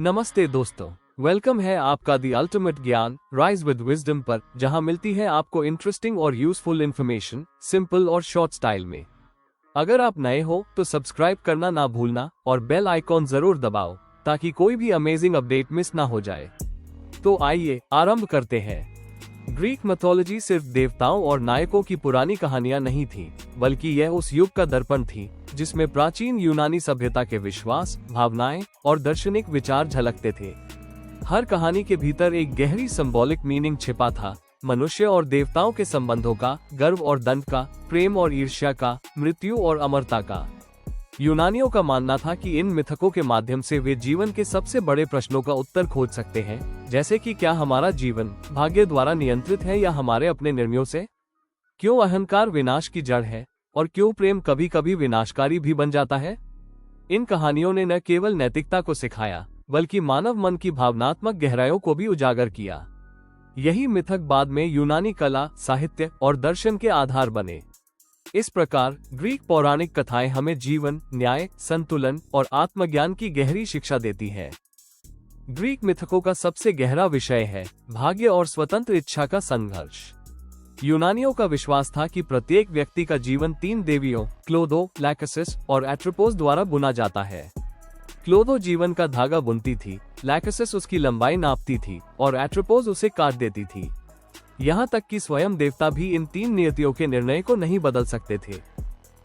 नमस्ते दोस्तों, वेलकम है आपका the ultimate Gyan rise with wisdom पर, जहां मिलती है आपको इंटरेस्टिंग और यूजफुल इन्फॉर्मेशन सिंपल और शॉर्ट स्टाइल में। अगर आप नए हो तो सब्सक्राइब करना ना भूलना और बेल आइकॉन जरूर दबाओ ताकि कोई भी अमेजिंग अपडेट मिस ना हो जाए। तो आइए आरंभ करते हैं। ग्रीक मैथोलॉजी सिर्फ देवताओं और नायकों की पुरानी कहानियां नहीं थी, बल्कि यह उस युग का दर्पण थी जिसमें प्राचीन यूनानी सभ्यता के विश्वास, भावनाएं और दार्शनिक विचार झलकते थे। हर कहानी के भीतर एक गहरी सिंबॉलिक मीनिंग छिपा था, मनुष्य और देवताओं के संबंधों का, गर्व और दंड का, प्रेम और ईर्ष्या का, मृत्यु और अमरता का। यूनानियों का मानना था कि इन मिथकों के माध्यम से वे जीवन के सबसे बड़े प्रश्नों का उत्तर खोज सकते हैं, जैसे कि क्या हमारा जीवन भाग्य द्वारा नियंत्रित है या हमारे अपने निर्णयों से? क्यों अहंकार विनाश की जड़ है और क्यों प्रेम कभी कभी विनाशकारी भी बन जाता है? इन कहानियों ने न केवल नैतिकता को सिखाया, बल्कि मानव मन की भावनात्मक गहराइयों को भी उजागर किया। यही मिथक बाद में यूनानी कला, साहित्य और दर्शन के आधार बने। इस प्रकार ग्रीक पौराणिक कथाएं हमें जीवन, न्याय, संतुलन और आत्मज्ञान की गहरी शिक्षा देती हैं। ग्रीक मिथकों का सबसे गहरा विषय है भाग्य और स्वतंत्र इच्छा का संघर्ष। यूनानियों का विश्वास था कि प्रत्येक व्यक्ति का जीवन 3 देवियों क्लोदो, लैकेसिस और एट्रोपोस द्वारा बुना जाता है। क्लोदो जीवन का धागा बुनती थी, लैकेसिस उसकी लंबाई नापती थी और एट्रोपोस उसे काट देती थी। यहाँ तक कि स्वयं देवता भी इन 3 नियतियों के निर्णय को नहीं बदल सकते थे।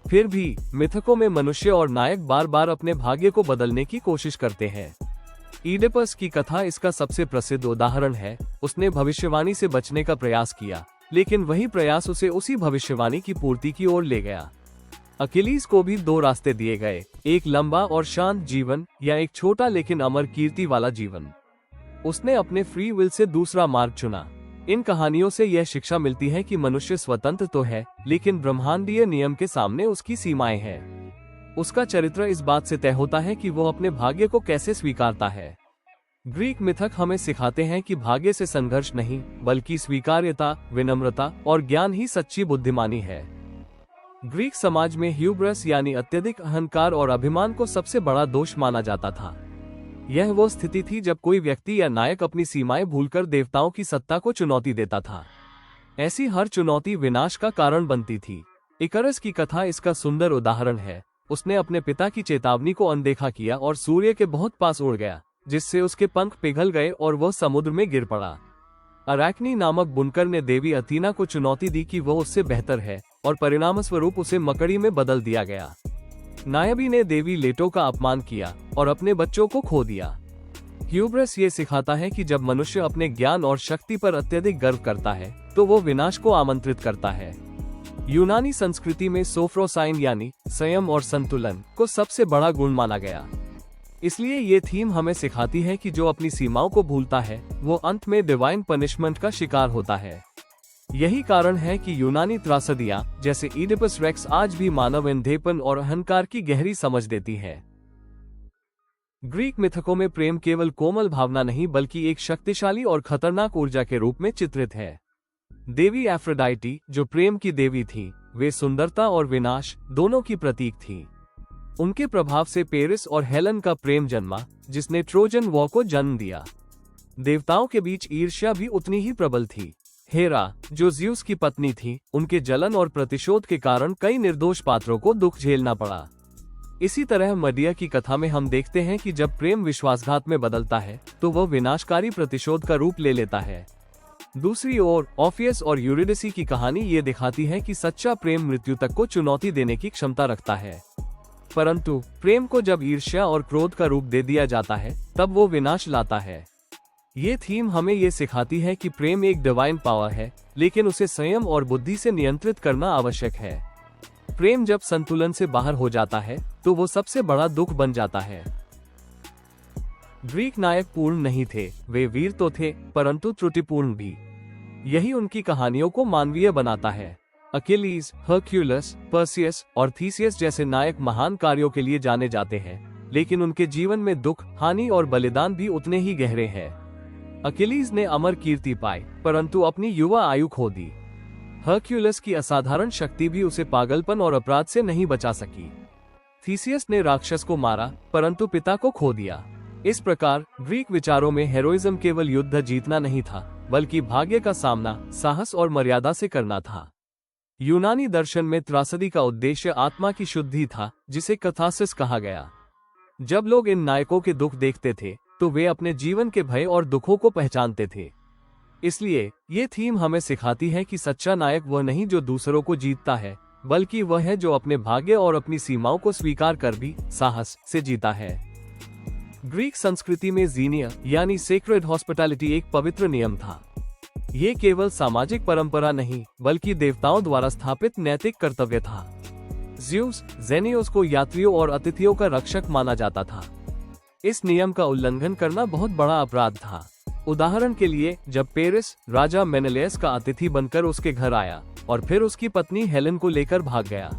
फिर भी मिथकों में मनुष्य और नायक बार बार अपने भाग्य को बदलने की कोशिश करते हैं। ईडिपस की कथा इसका सबसे प्रसिद्ध उदाहरण है। उसने भविष्यवाणी से बचने का प्रयास किया, लेकिन वही प्रयास उसे उसी भविष्यवाणी की पूर्ति की ओर ले गया। अकिलीस को भी 2 रास्ते दिए गए, एक लंबा और शांत जीवन या एक छोटा लेकिन अमर कीर्ति वाला जीवन। उसने अपने फ्री विल से दूसरा मार्ग चुना। इन कहानियों से यह शिक्षा मिलती है कि मनुष्य स्वतंत्र तो है, लेकिन ब्रह्मांडीय नियम के सामने उसकी सीमाएं हैं। उसका चरित्र इस बात से तय होता है कि वो अपने भाग्य को कैसे स्वीकारता है। ग्रीक मिथक हमें सिखाते हैं कि भाग्य से संघर्ष नहीं, बल्कि स्वीकार्यता, विनम्रता और ज्ञान ही सच्ची बुद्धिमानी है। ग्रीक समाज में ह्यूब्रस यानी अत्यधिक अहंकार और अभिमान को सबसे बड़ा दोष माना जाता था। यह वो स्थिति थी जब कोई व्यक्ति या नायक अपनी सीमाएं भूलकर देवताओं की सत्ता को चुनौती देता था। ऐसी हर चुनौती विनाश का कारण बनती थी। इकरस की कथा इसका सुंदर उदाहरण है। उसने अपने पिता की चेतावनी को अनदेखा किया और सूर्य के बहुत पास उड़ गया, जिससे उसके पंख पिघल गए और वह समुद्र में गिर पड़ा। अराक्नी नामक बुनकर ने देवी अथीना को चुनौती दी कि वह उससे बेहतर है, और परिणामस्वरूप उसे मकड़ी में बदल दिया गया। नायबी ने देवी लेटो का अपमान किया और अपने बच्चों को खो दिया। ह्यूब्रस ये सिखाता है कि जब मनुष्य अपने ज्ञान और शक्ति पर अत्यधिक गर्व करता है, तो वो विनाश को आमंत्रित करता है। यूनानी संस्कृति में सोफ्रोसाइन यानी संयम और संतुलन को सबसे बड़ा गुण माना गया। इसलिए ये थीम हमें सिखाती है कि जो अपनी सीमाओं को भूलता है, वो अंत में डिवाइन पनिशमेंट का शिकार होता है। यही कारण है कि यूनानी त्रासदियां जैसे ईडिपस रेक्स आज भी मानव अंधेपन और अहंकार की गहरी समझ देती है। ग्रीक मिथकों में प्रेम केवल कोमल भावना नहीं, बल्कि एक शक्तिशाली और खतरनाक ऊर्जा के रूप में चित्रित है। देवी एफ्रोडाइटी, जो प्रेम की देवी थी, वे सुंदरता और विनाश दोनों की प्रतीक थी। उनके प्रभाव से पेरिस और हेलन का प्रेम जन्मा, जिसने ट्रोजन वॉर को जन्म दिया। देवताओं के बीच ईर्ष्या भी उतनी ही प्रबल थी। हेरा, जो ज़्यूस की पत्नी थी, उनके जलन और प्रतिशोध के कारण कई निर्दोष पात्रों को दुख झेलना पड़ा। इसी तरह मडिया की कथा में हम देखते हैं कि जब प्रेम विश्वासघात में बदलता है, तो वह विनाशकारी प्रतिशोध का रूप ले लेता है। दूसरी ओर ऑफियस और यूरिडिसी की कहानी ये दिखाती है कि सच्चा प्रेम मृत्यु तक को चुनौती देने की क्षमता रखता है। परंतु प्रेम को जब ईर्ष्या और क्रोध का रूप दे दिया जाता है, तब वो विनाश लाता है। ये थीम हमें ये सिखाती है कि प्रेम एक डिवाइन पावर है, लेकिन उसे संयम और बुद्धि से नियंत्रित करना आवश्यक है। प्रेम जब संतुलन से बाहर हो जाता है, तो वो सबसे बड़ा दुख बन जाता है। ग्रीक नायक पूर्ण नहीं थे, वे वीर तो थे, परंतु त्रुटिपूर्ण भी। यही उनकी कहानियों को मानवीय बनाता है। अकिलीस, हर्क्यूलस, पर्सियस और थीसियस जैसे नायक महान कार्यों के लिए जाने जाते हैं, लेकिन उनके जीवन में दुख, हानि और बलिदान भी उतने ही गहरे हैं। अकिलीस ने अमर कीर्ति पाई, परंतु अपनी युवा आयु खो दी। हर्क्यूलस की असाधारण शक्ति भी उसे पागलपन और अपराध से नहीं बचा सकी। थीसियस ने राक्षस को मारा, परंतु पिता को खो दिया। इस प्रकार ग्रीक विचारों में हेरोइज्म केवल युद्ध जीतना नहीं था, बल्कि भाग्य का सामना साहस और मर्यादा से करना था। यूनानी दर्शन में त्रासदी का उद्देश्य आत्मा की शुद्धि था, जिसे कथासिस कहा गया। जब लोग इन नायकों के दुख देखते थे तो वे अपने जीवन के भय और दुखों को पहचानते थे। इसलिए ये थीम हमें सिखाती है कि सच्चा नायक वह नहीं जो दूसरों को जीतता है, बल्कि वह है जो अपने भाग्य और अपनी सीमाओं को स्वीकार कर भी साहस से जीता है। ग्रीक संस्कृति में ज़ीनिया यानी सेक्रेड हॉस्पिटैलिटी एक पवित्र नियम था। ये केवल सामाजिक परंपरा नहीं, बल्कि देवताओं द्वारा स्थापित नैतिक कर्तव्य था। ज़्यूस ज़ेनियोस को यात्रियों और अतिथियों का रक्षक माना जाता था। इस नियम का उल्लंघन करना बहुत बड़ा अपराध था। उदाहरण के लिए, जब पेरिस राजा मेनेलियस का अतिथि बनकर उसके घर आया और फिर उसकी पत्नी हेलेन को लेकर भाग गया,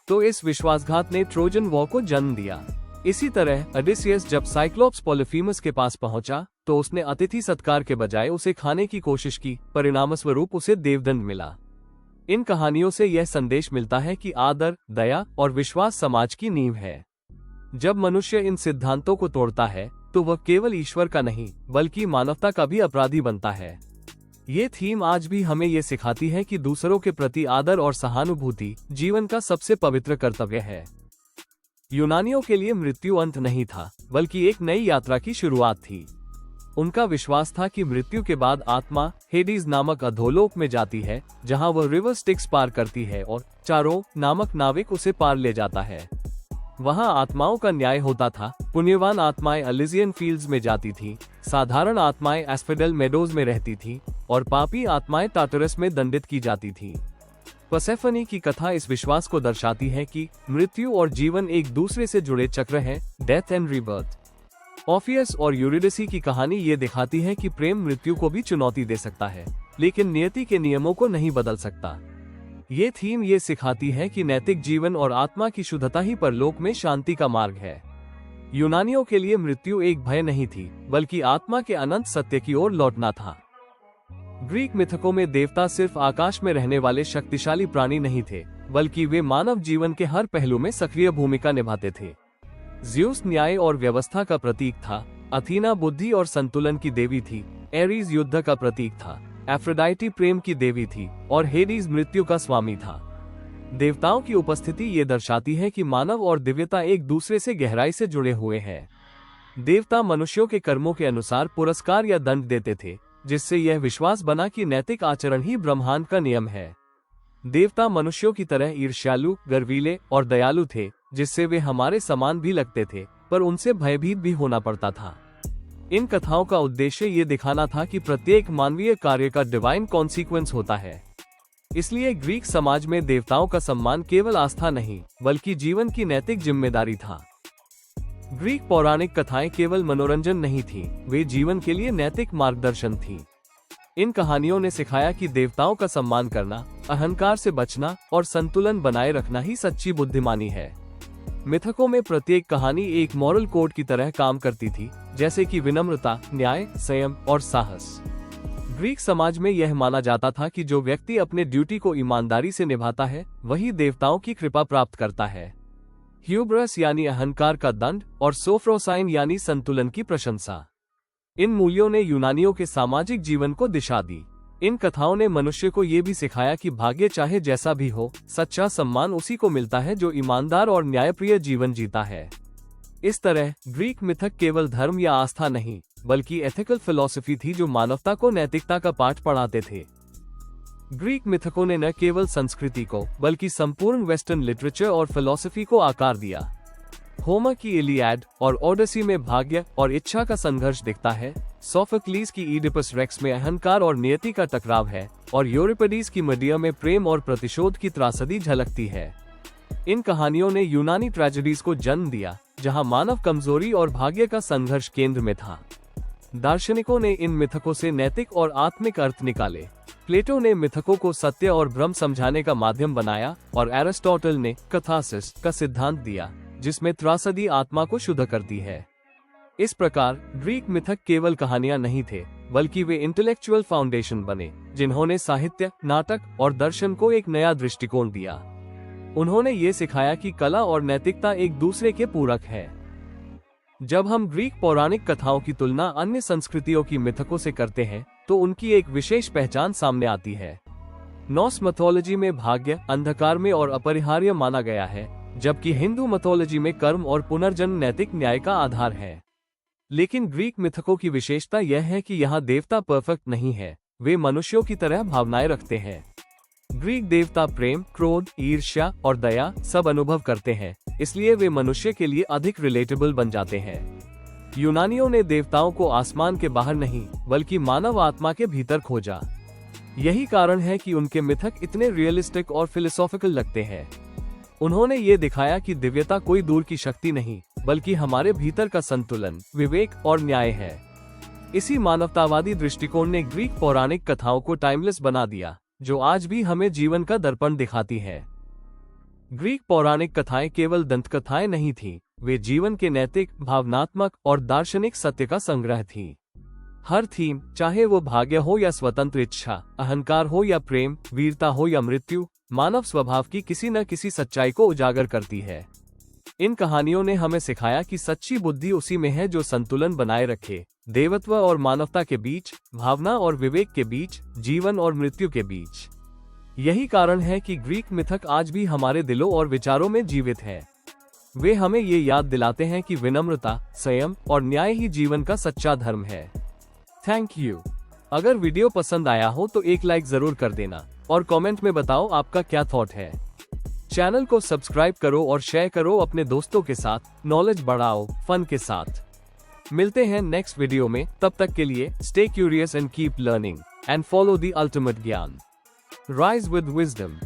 तो इस विश्वासघात ने ट्रोजन वॉर को जन्म दिया। इसी तरह ओडिसियस जब साइक्लोप्स पॉलीफीमस के पास पहुंचा तो उसने अतिथि सत्कार के बजाय उसे खाने की कोशिश की, परिणामस्वरूप उसे देवदंड मिला। इन कहानियों से यह संदेश मिलता है कि आदर, दया और विश्वास समाज की नींव है। जब मनुष्य इन सिद्धांतों को तोड़ता है तो वह केवल ईश्वर का नहीं, बल्कि मानवता का भी अपराधी बनता है। ये थीम आज भी हमें ये सिखाती है कि दूसरों के प्रति आदर और सहानुभूति जीवन का सबसे पवित्र कर्तव्य है। यूनानियों के लिए मृत्यु अंत नहीं था, बल्कि एक नई यात्रा की शुरुआत थी। उनका विश्वास था कि मृत्यु के बाद आत्मा हेडीज नामक अधोलोक में जाती है, जहां वह रिवर स्टिक्स पार करती है और चारों नामक नाविक उसे पार ले जाता है। वहां आत्माओं का न्याय होता था। पुण्यवान आत्माएं एलिजियन फील्ड्स में जाती थी, साधारण आत्माएं एस्फेडल मेडोज में रहती थी और पापी आत्माएं टाटरस में दंडित की जाती थी। पर्सेफनी की कथा इस विश्वास को दर्शाती है कि मृत्यु और जीवन एक दूसरे से जुड़े चक्र हैं, डेथ एंड रीबर्थ। ऑफियस और यूरिडिसी की कहानी ये दिखाती है कि प्रेम मृत्यु को भी चुनौती दे सकता है, लेकिन नियति के नियमों को नहीं बदल सकता। ये थीम ये सिखाती है कि नैतिक जीवन और आत्मा की शुद्धता ही परलोक में शांति का मार्ग है। यूनानियों के लिए मृत्यु एक भय नहीं थी, बल्कि आत्मा के अनंत सत्य की ओर लौटना था। ग्रीक मिथकों में देवता सिर्फ आकाश में रहने वाले शक्तिशाली प्राणी नहीं थे, बल्कि वे मानव जीवन के हर पहलू में सक्रिय भूमिका निभाते थे। ज़्यूस न्याय और व्यवस्था का प्रतीक था, अथीना बुद्धि और संतुलन की देवी थी, एरीज युद्ध का प्रतीक था, एफ्रोडाइटी प्रेम की देवी थी और हेडीज मृत्यु का स्वामी था। देवताओं की उपस्थिति ये दर्शाती है कि मानव और दिव्यता एक दूसरे से गहराई से जुड़े हुए हैं। देवता मनुष्यों के कर्मों के अनुसार पुरस्कार या दंड देते थे, जिससे यह विश्वास बना कि नैतिक आचरण ही ब्रह्मांड का नियम है। देवता मनुष्यों की तरह ईर्ष्यालु, गर्वीले और दयालु थे, जिससे वे हमारे समान भी लगते थे, पर उनसे भयभीत भी होना पड़ता था। इन कथाओं का उद्देश्य ये दिखाना था कि प्रत्येक मानवीय कार्य का डिवाइन कॉन्सिक्वेंस होता है। इसलिए ग्रीक समाज में देवताओं का सम्मान केवल आस्था नहीं, बल्कि जीवन की नैतिक जिम्मेदारी था। ग्रीक पौराणिक कथाएं केवल मनोरंजन नहीं थी, वे जीवन के लिए नैतिक मार्गदर्शन थी। इन कहानियों ने सिखाया कि देवताओं का सम्मान करना, अहंकार से बचना और संतुलन बनाए रखना ही सच्ची बुद्धिमानी है। मिथकों में प्रत्येक कहानी एक मॉरल कोड की तरह काम करती थी, जैसे कि विनम्रता, न्याय, संयम और साहस। ग्रीक समाज में यह माना जाता था कि जो व्यक्ति अपने ड्यूटी को ईमानदारी से निभाता है, वही देवताओं की कृपा प्राप्त करता है। ह्यूब्रस यानी अहंकार का दंड और सोफ्रोसाइन यानी संतुलन की प्रशंसा। इन मूल्यों ने यूनानियों के सामाजिक जीवन को दिशा दी। इन कथाओं ने मनुष्य को ये भी सिखाया कि भाग्य चाहे जैसा भी हो, सच्चा सम्मान उसी को मिलता है जो ईमानदार और न्यायप्रिय जीवन जीता है। इस तरह ग्रीक मिथक केवल धर्म या आस्था नहीं, बल्कि एथिकल फिलॉसफी थी जो मानवता को नैतिकता का पाठ पढ़ाते थे। ग्रीक मिथकों ने न केवल संस्कृति को, बल्कि संपूर्ण वेस्टर्न लिटरेचर और फिलॉसफी को आकार दिया। होमर की इलियाड और ओडिसी में भाग्य और इच्छा का संघर्ष दिखता है, सोफोक्लीस की ईडिपस रेक्स में अहंकार और नियति का टकराव है, और यूरिपिडीज की मेडिया में प्रेम और प्रतिशोध की त्रासदी झलकती है। इन कहानियों ने यूनानी ट्रेजेडीज को जन्म दिया, जहां मानव कमजोरी और भाग्य का संघर्ष केंद्र में था। दार्शनिकों ने इन मिथकों से नैतिक और आत्मिक अर्थ निकाले। प्लेटो ने मिथकों को सत्य और भ्रम समझाने का माध्यम बनाया, और एरिस्टोटल ने कथासिस का सिद्धांत दिया, जिसमें त्रासदी आत्मा को शुद्ध करती है। इस प्रकार ग्रीक मिथक केवल कहानियां नहीं थे, बल्कि वे इंटेलेक्चुअल फाउंडेशन बने, जिन्होंने साहित्य, नाटक और दर्शन को एक नया दृष्टिकोण दिया। उन्होंने ये सिखाया कि कला और नैतिकता एक दूसरे के पूरक है। जब हम ग्रीक पौराणिक कथाओं की तुलना अन्य संस्कृतियों की मिथकों से करते हैं तो उनकी एक विशेष पहचान सामने आती है। नॉर्स मिथोलॉजी में भाग्य अंधकार में और अपरिहार्य माना गया है, जबकि हिंदू मिथोलॉजी में कर्म और पुनर्जन्म नैतिक न्याय का आधार है। लेकिन ग्रीक मिथकों की विशेषता यह है कि यहाँ देवता परफेक्ट नहीं है, वे मनुष्यों की तरह भावनाएं रखते हैं। ग्रीक देवता प्रेम, क्रोध, ईर्ष्या और दया सब अनुभव करते हैं, इसलिए वे मनुष्य के लिए अधिक रिलेटेबल बन जाते हैं। यूनानियों ने देवताओं को आसमान के बाहर नहीं बल्कि मानव आत्मा के भीतर खोजा। यही कारण है कि उनके मिथक इतने रियलिस्टिक और फिलोसॉफिकल लगते हैं। उन्होंने ये दिखाया कि दिव्यता कोई दूर की शक्ति नहीं बल्कि हमारे भीतर का संतुलन, विवेक और न्याय है। इसी मानवतावादी दृष्टिकोण ने ग्रीक पौराणिक कथाओं को टाइमलेस बना दिया, जो आज भी हमें जीवन का दर्पण दिखाती है। ग्रीक पौराणिक कथाएं केवल दंतकथाएं नहीं थीं, वे जीवन के नैतिक, भावनात्मक और दार्शनिक सत्य का संग्रह थीं। हर थीम, चाहे वो भाग्य हो या स्वतंत्र इच्छा, अहंकार हो या प्रेम, वीरता हो या मृत्यु, मानव स्वभाव की किसी न किसी सच्चाई को उजागर करती है। इन कहानियों ने हमें सिखाया कि सच्ची बुद्धि उसी में है जो संतुलन बनाए रखे, देवत्व और मानवता के बीच, भावना और विवेक के बीच, जीवन और मृत्यु के बीच। यही कारण है कि ग्रीक मिथक आज भी हमारे दिलों और विचारों में जीवित है। वे हमें ये याद दिलाते हैं कि विनम्रता, संयम और न्याय ही जीवन का सच्चा धर्म है। Thank you. अगर वीडियो पसंद आया हो तो एक लाइक जरूर कर देना और कमेंट में बताओ आपका क्या थॉट है। चैनल को सब्सक्राइब करो और शेयर करो अपने दोस्तों के साथ। नॉलेज बढ़ाओ फन के साथ। मिलते हैं नेक्स्ट वीडियो में, तब तक के लिए stay curious and keep learning and follow the ultimate Gyan. Rise with wisdom.